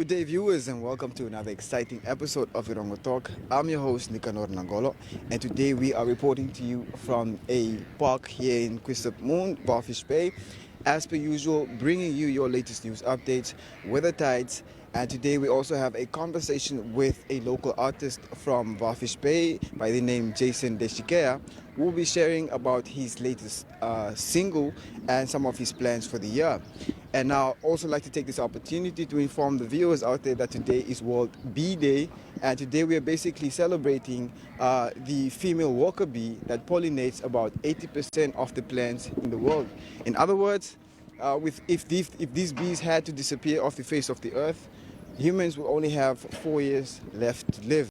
Good day, viewers, and welcome to another exciting episode of Irongo Talk. I'm your host, Nicanor Nangolo, and today we are reporting to you from a park here in Quistop Moon, Barfish Bay. As per usual, bringing you your latest news updates, weather tides, and today we also have a conversation with a local artist from Barfish Bay by the name Jason Deshikea, who will be sharing about his latest single and some of his plans for the year. And now, also like to take this opportunity to inform the viewers out there that today is World Bee Day, and today we are basically celebrating the female worker bee that pollinates about 80% of the plants in the world. In other words, if these bees had to disappear off the face of the earth, humans will only have 4 years left to live.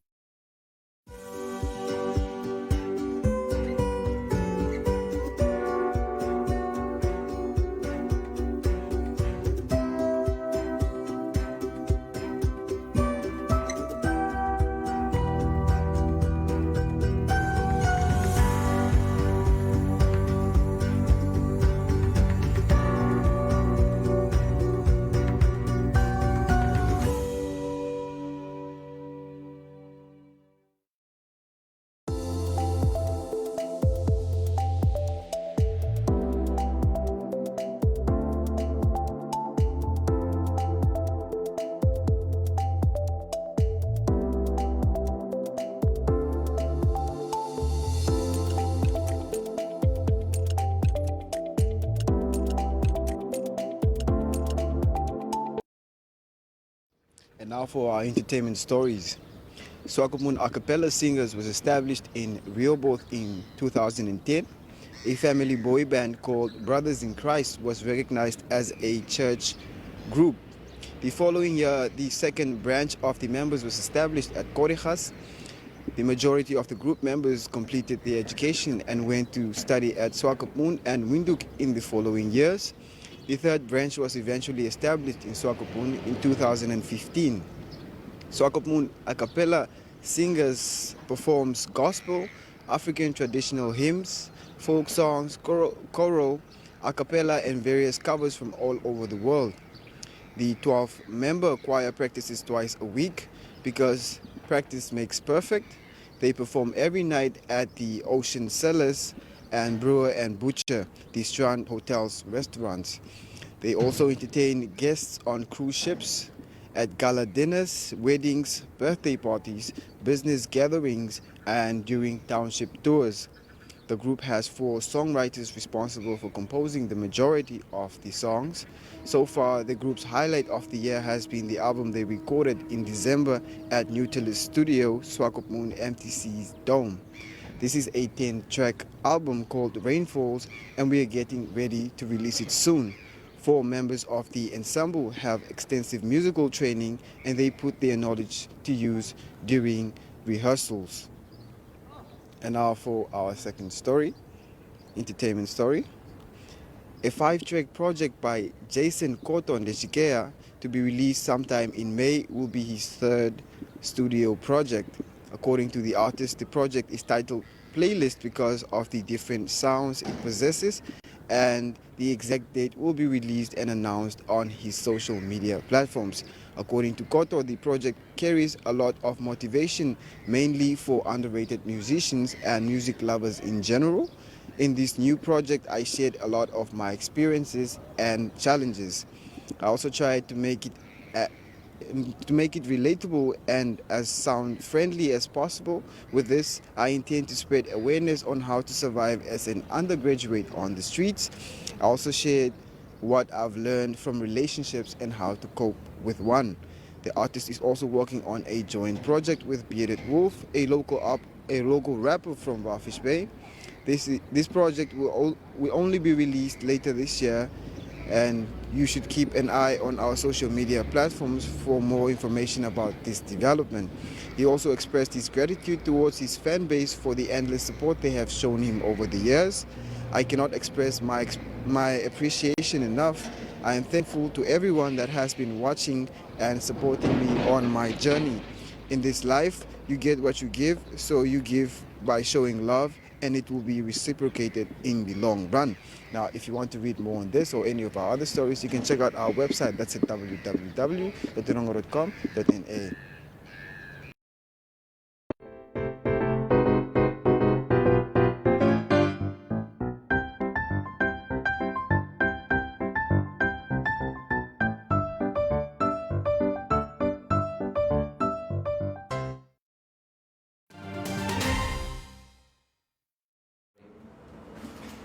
And now for our entertainment stories. Swakopmund A Cappella Singers was established in Rehoboth in 2010. A family boy band called Brothers in Christ was recognized as a church group. The following year, the second branch of the members was established at Korijas. The majority of the group members completed their education and went to study at Swakopmund and Windhoek in the following years. The third branch was eventually established in Swakopmund in 2015. Swakopmund A Cappella Singers performs gospel, African traditional hymns, folk songs, choral, a cappella, and various covers from all over the world. The 12-member choir practices twice a week because practice makes perfect. They perform every night at the Ocean Cellars and Brewer and Butcher, the Strand Hotels restaurants. They also entertain guests on cruise ships, at gala dinners, weddings, birthday parties, business gatherings, and during township tours. The group has 4 songwriters responsible for composing the majority of the songs. So far, the group's highlight of the year has been the album they recorded in December at Newtilis Studio, Swakopmund MTC's Dome. This is a 10-track album called Rainfalls, and we are getting ready to release it soon. 4 members of the ensemble have extensive musical training, and they put their knowledge to use during rehearsals. And now for our second story, entertainment story. A 5-track project by Jason Koton Deshikea to be released sometime in May will be his third studio project. According to the artist, the project is titled Playlist because of the different sounds it possesses, and the exact date will be released and announced on his social media platforms. According to Koto, the project carries a lot of motivation, mainly for underrated musicians and music lovers in general. In this new project, I shared a lot of my experiences and challenges. I also tried to make it relatable and as sound friendly as possible. With this, I intend to spread awareness on how to survive as an undergraduate on the streets. I also shared what I've learned from relationships and how to cope with one. The artist is also working on a joint project with Bearded Wolf, a local rapper from Barfish Bay. This project will only be released later this year, and you should keep an eye on our social media platforms for more information about this development. He also expressed his gratitude towards his fan base for the endless support they have shown him over the years. I cannot express my appreciation enough. I am thankful to everyone that has been watching and supporting me on my journey. In this life, you get what you give, so you give by showing love and it will be reciprocated in the long run. Now, if you want to read more on this or any of our other stories, you can check out our website. That's at www.rongo.com.na.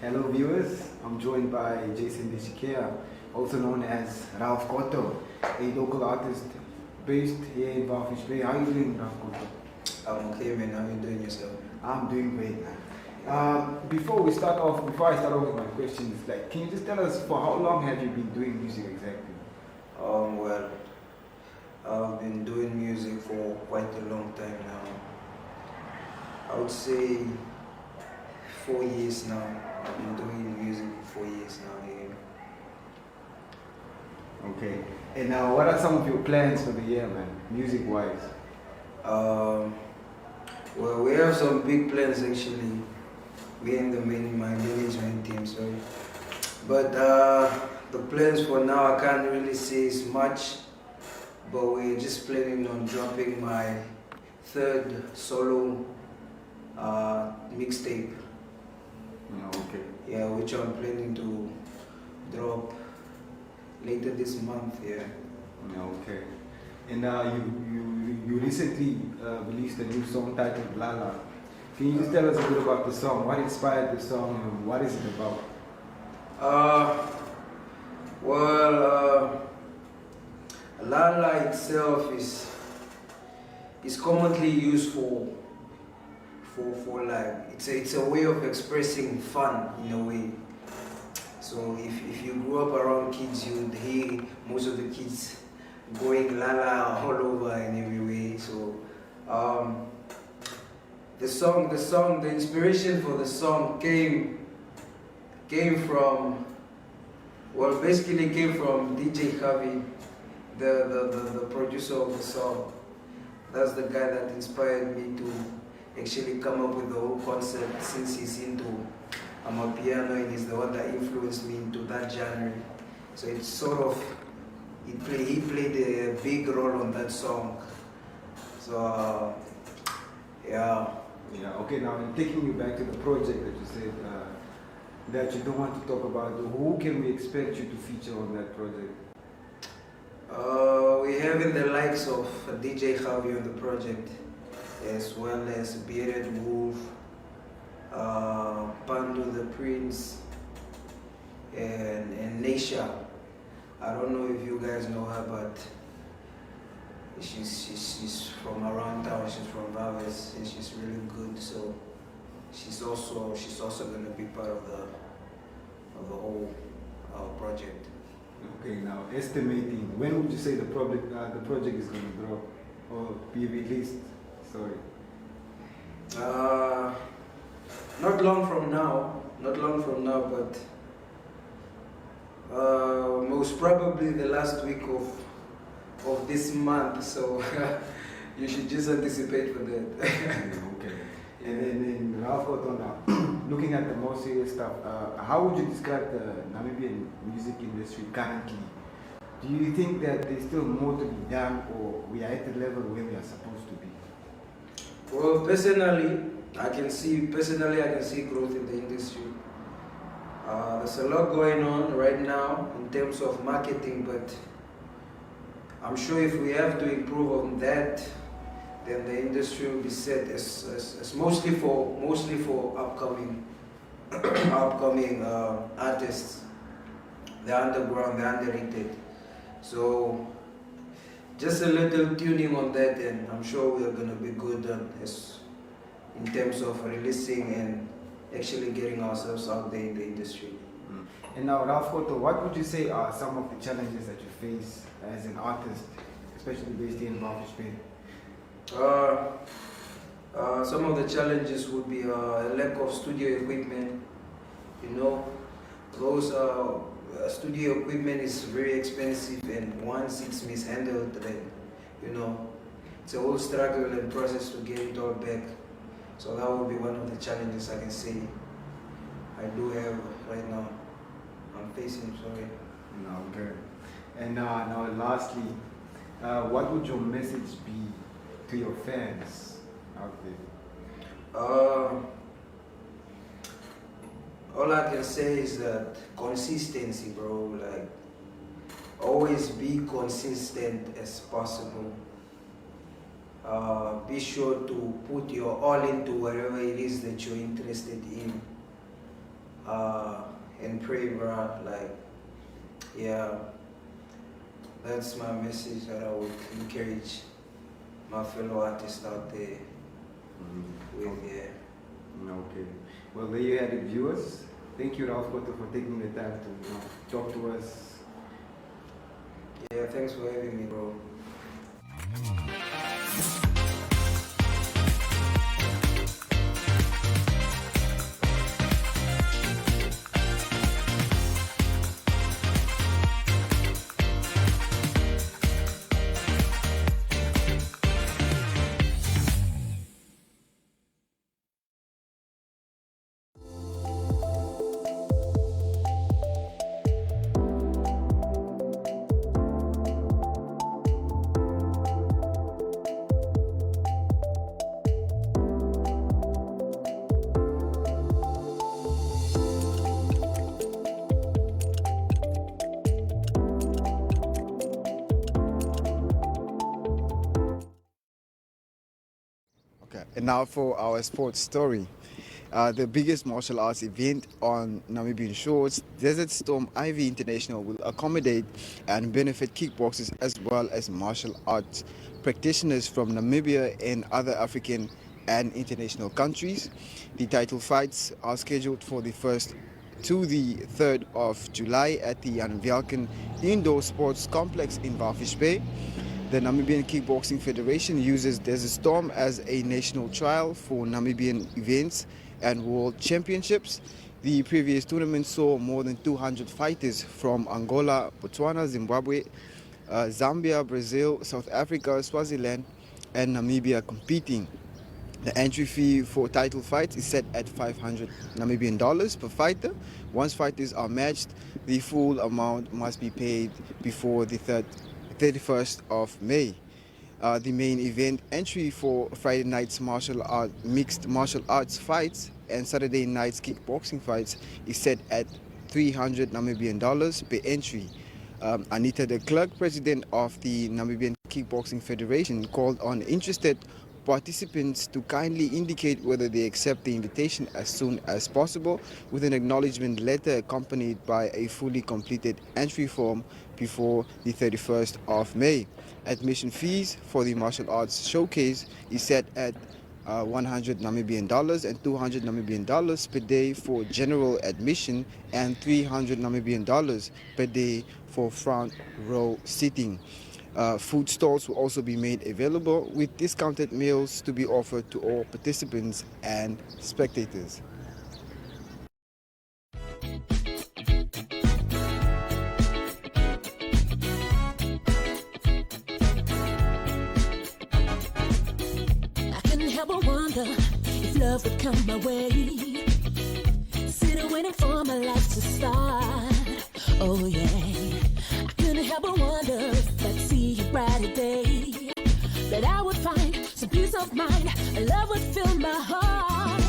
Hello viewers, I'm joined by Jason Deshikea, also known as Ralph Cotto, a local artist based here in Walvis Bay. How are you doing, Ralph Cotto? I'm okay, man. How you doing yourself? I'm doing great, man. Before I start off with my questions, like, can you just tell us for how long have you been doing music exactly? Well, I've been doing music for quite a long time now. I would say 4 years now. I've been doing music for 4 years now. Yeah. Okay. And now, what are some of your plans for the year, man, music-wise? Well, we have some big plans actually. We in my management team, sorry. But the plans for now, I can't really say is much. But we're just planning on dropping my third solo mixtape. Okay. Yeah, which I'm planning to drop later this month. Yeah. Okay. And you recently released a new song titled Lala. Can you just tell us a bit about the song? What inspired the song and what is it about? Lala itself is commonly used for like it's a way of expressing fun in a way. So if you grew up around kids, you'd hear most of the kids going Lala all over in every way. So the inspiration for the song came from, well, basically came from DJ Javi, the producer of the song. That's the guy that inspired me to actually come up with the whole concept, since he's into amapiano and he's the one that influenced me into that genre. So it's sort of, he played a big role on that song. So yeah. Yeah. Okay. Now, in taking you back to the project that you said that you don't want to talk about, who can we expect you to feature on that project? We have the likes of DJ Javi on the project, as well as Bearded Wolf, Pandu the Prince, and Neisha. I don't know if you guys know her, but she's from around town. She's from Valves, and she's really good. So she's also gonna be part of the whole project. Okay. Now, estimating, when would you say the project is going to drop or be released? Sorry. Not long from now, but most probably the last week of this month. So you should just anticipate for that. Okay. And then Ralph Cotto, looking at the more serious stuff, how would you describe the Namibian music industry currently? Do you think that there's still more to be done, or we are at the level where we are supposed to be? Well, personally, I can see growth in the industry. There's a lot going on right now in terms of marketing, but I'm sure if we have to improve on that, then the industry will be set as mostly for upcoming artists. They're underground, they're underrated. So just a little tuning on that, and I'm sure we are going to be good in terms of releasing and actually getting ourselves out there in the industry. And now, Ralph Cotto, what would you say are some of the challenges that you face as an artist, especially based here in Walvis Bay? Some of the challenges would be a lack of studio equipment. You know, those studio equipment is very expensive, and once it's mishandled, then, you know, it's a whole struggle and process to get it all back. So that would be one of the challenges I can say I do have right now. I'm facing, sorry. No, good. And now lastly, what would your message be to your fans out there? All I can say is that consistency, bro. Like, always be consistent as possible. Be sure to put your all into whatever it is that you're interested in. And pray, bro. Like, yeah, that's my message that I would encourage my fellow artists out there with, yeah. Okay. Well, there you have it, viewers. Thank you, Ralph Koto, for taking the time to talk to us. Yeah, thanks for having me, bro. Okay, and now for our sports story. The biggest martial arts event on Namibian shores, Desert Storm Ivy International, will accommodate and benefit kickboxers as well as martial arts practitioners from Namibia and other African and international countries. The title fights are scheduled for the 1st to the 3rd of July at the Jan Velken Indoor Sports Complex in Walvis Bay. The Namibian Kickboxing Federation uses Desert Storm as a national trial for Namibian events and world championships. The previous tournament saw more than 200 fighters from Angola, Botswana, Zimbabwe, Zambia, Brazil, South Africa, Swaziland, and Namibia competing. The entry fee for title fights is set at 500 Namibian dollars per fighter. Once fighters are matched, the full amount must be paid before the 31st of May. The main event entry for Friday night's mixed martial arts fights and Saturday night's kickboxing fights is set at 300 Namibian dollars per entry. Anita de Klerk, president of the Namibian Kickboxing Federation, called on interested participants to kindly indicate whether they accept the invitation as soon as possible, with an acknowledgement letter accompanied by a fully completed entry form before the 31st of May. Admission fees for the martial arts showcase is set at 100 Namibian dollars and 200 Namibian dollars per day for general admission and 300 Namibian dollars per day for front row seating. Food stalls will also be made available with discounted meals to be offered to all participants and spectators. I couldn't help but wonder if love would come my way. Sitting waiting for my life to start. Oh yeah. I couldn't help but wonder if I'd see a brighter day, that I would find some peace of mind, and love would fill my heart.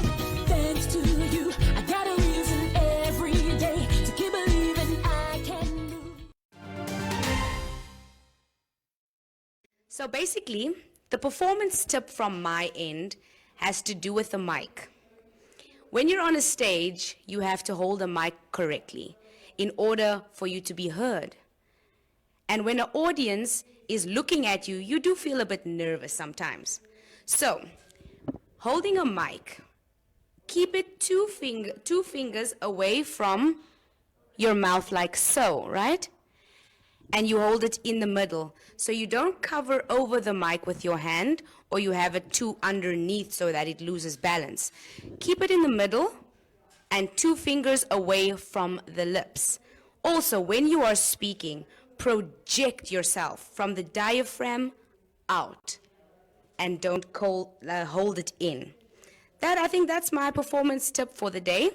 Thanks to you, I got a reason every day to keep believing I can do. So basically, the performance tip from my end has to do with the mic. When you're on a stage, you have to hold the mic correctly in order for you to be heard. And when an audience is looking at you, you do feel a bit nervous sometimes. So, holding a mic, keep it two fingers away from your mouth like so, right? And you hold it in the middle. So you don't cover over the mic with your hand, or you have it too underneath so that it loses balance. Keep it in the middle and 2 fingers away from the lips. Also, when you are speaking, project yourself from the diaphragm out and don't hold it in. I think that's my performance tip for the day.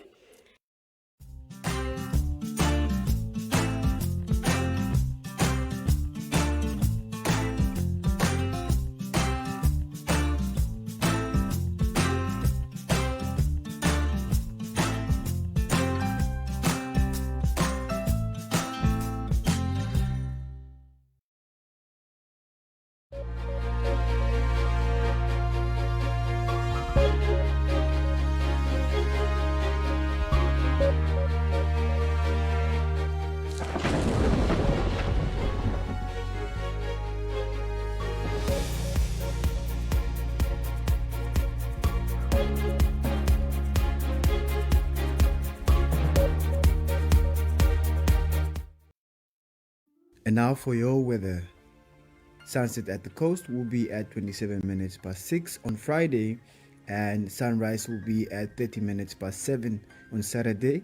And now for your weather. Sunset at the coast will be at 27 minutes past 6 on Friday, and sunrise will be at 30 minutes past 7 on Saturday.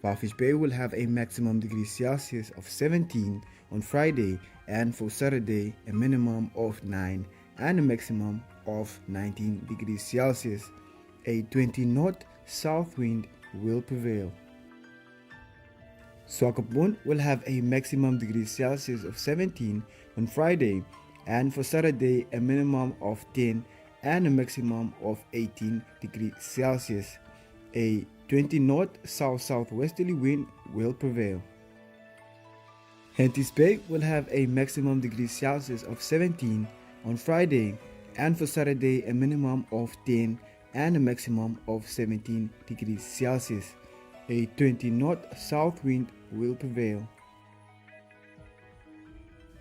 Walvis Bay will have a maximum degree Celsius of 17 on Friday, and for Saturday a minimum of 9 and a maximum of 19 degrees Celsius. A 20-knot south wind will prevail. Swakopmund will have a maximum degree Celsius of 17 on Friday, and for Saturday a minimum of 10 and a maximum of 18 degrees Celsius. A 20-knot south-southwesterly wind will prevail. Henties Bay will have a maximum degree Celsius of 17 on Friday, and for Saturday a minimum of 10 and a maximum of 17 degrees Celsius. A 20-knot south wind will prevail.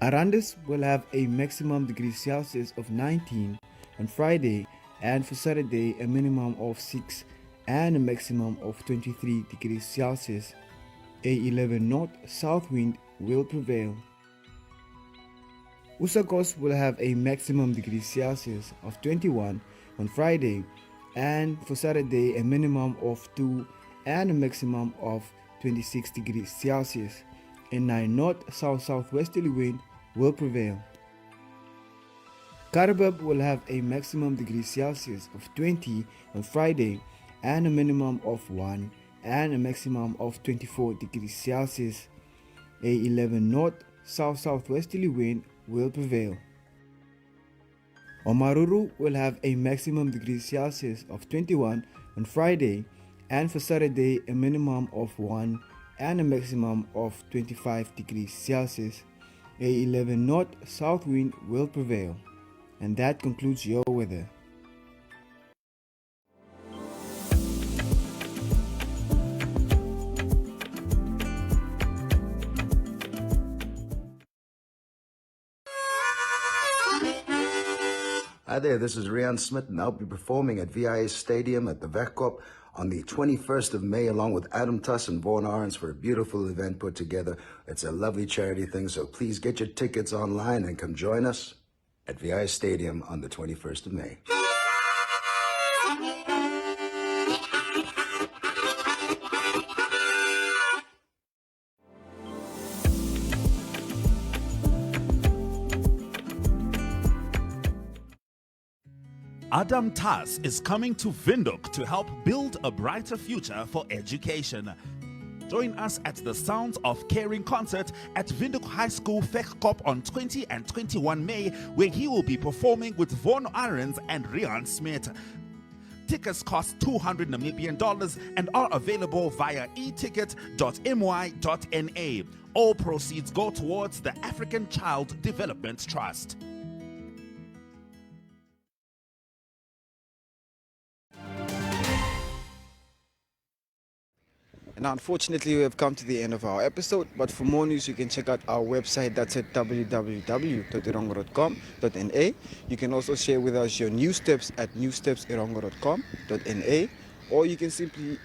Arandis will have a maximum degree Celsius of 19 on Friday, and for Saturday a minimum of 6 and a maximum of 23 degrees Celsius. A 11-knot south wind will prevail. Usakos will have a maximum degree Celsius of 21 on Friday, and for Saturday a minimum of 2 and a maximum of 26 degrees Celsius. A 9-knot south-southwesterly wind will prevail. Karabab will have a maximum degree Celsius of 20 on Friday, and a minimum of 1 and a maximum of 24 degrees Celsius. A 11-knot south-southwesterly wind will prevail. Omaruru will have a maximum degree Celsius of 21 on Friday, and for Saturday a minimum of 1 and a maximum of 25 degrees Celsius. A 11-knot south wind will prevail. And that concludes your weather. Hi there, this is Rian Smith, and I'll be performing at VIA Stadium at the Wegkop on the 21st of May, along with Adam Tuss and Vaughn Arns, for a beautiful event put together. It's a lovely charity thing, so please get your tickets online and come join us at VIA Stadium on the 21st of May. Adam Tuss is coming to Windhoek to help build a brighter future for education. Join us at the Sounds of Caring concert at Windhoek High School Wegkop on 20 and 21 May, where he will be performing with Vaughn Arns and Rian Smith. Tickets cost $200 Namibian and are available via eticket.my.na. All proceeds go towards the African Child Development Trust. And unfortunately, we have come to the end of our episode, but for more news, you can check out our website. That's at www.erongo.com.na. You can also share with us your news tips at newstipserongo.com.na, or you can simply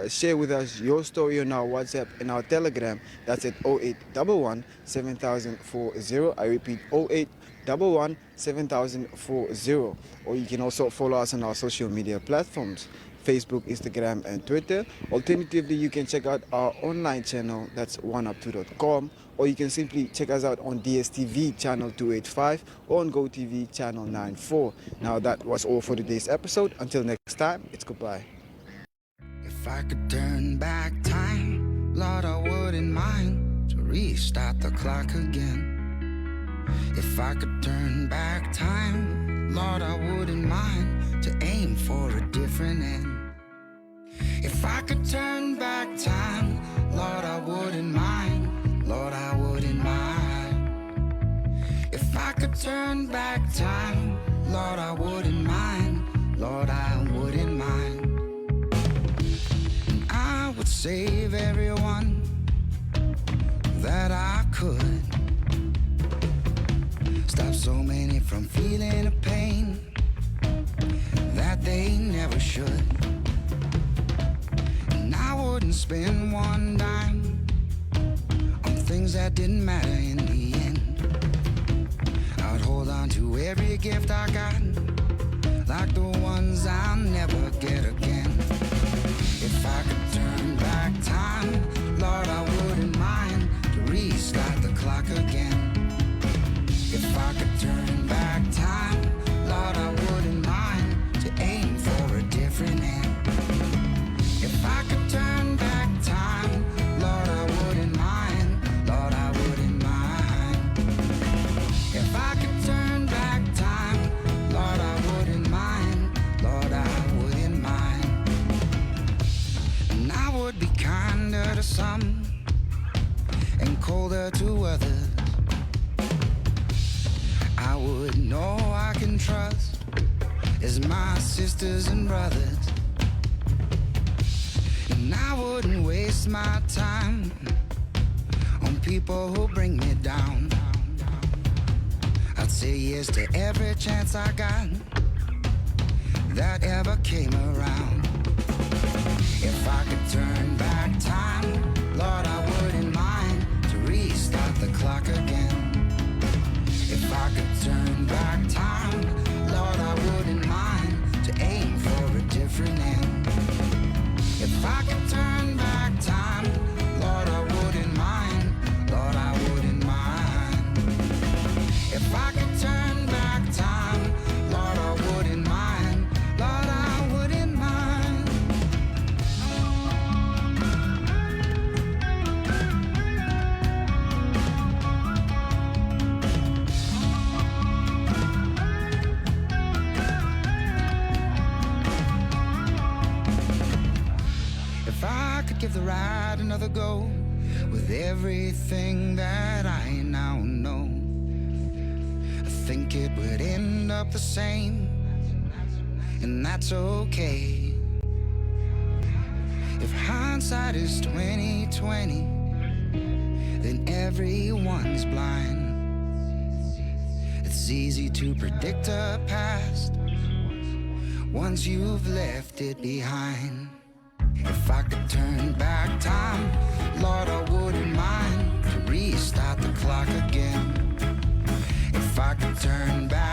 share with us your story on our WhatsApp and our Telegram. That's at 0811 7040. I repeat, 0811 7040. Or you can also follow us on our social media platforms: Facebook, Instagram, and Twitter. Alternatively, you can check out our online channel, that's oneup2.com, or you can simply check us out on DSTV channel 285 or on GoTV channel 94. Now that was all for today's episode. Until next time, it's goodbye. If I could turn back time, Lord, I wouldn't mind to restart the clock again. If I could turn back time, Lord, I wouldn't mind to aim for a different end. If I could turn back time, Lord, I wouldn't mind, Lord, I wouldn't mind. If I could turn back time, Lord, I wouldn't mind, Lord, I wouldn't mind. And I would save everyone that I could. Stop so many from feeling a pain that they never should. And I wouldn't spend one dime on things that didn't matter in the end. I'd hold on to every gift I got, like the ones I'll never get again. If I could turn back time, Lord, I wouldn't mind to restart the clock again. If I could turn back time, Lord, I wouldn't mind to aim for a different end. If I could turn back time, Lord, I wouldn't mind, Lord, I wouldn't mind. If I could turn back time, Lord, I wouldn't mind, Lord, I wouldn't mind. And I would be kinder to some and colder to others. I would know I can trust as my sisters and brothers. And I wouldn't waste my time on people who bring me down. I'd say yes to every chance I got that ever came around. If I could turn back time, Lord, I wouldn't mind to restart the clock again. If I could turn back time, Lord, I wouldn't mind to aim for a different end. If I could turn back time, Lord, I wouldn't mind, Lord, I wouldn't mind. If I could turn back time, Lord, I wouldn't mind, Lord, I wouldn't mind. If I could give the ride another go with everything that I now know, I think it would end up the same, and that's okay. If hindsight is 20/20, then everyone's blind. It's easy to predict a past once you've left it behind. If I could turn back time, Lord, I wouldn't mind to restart the clock again. If I could turn back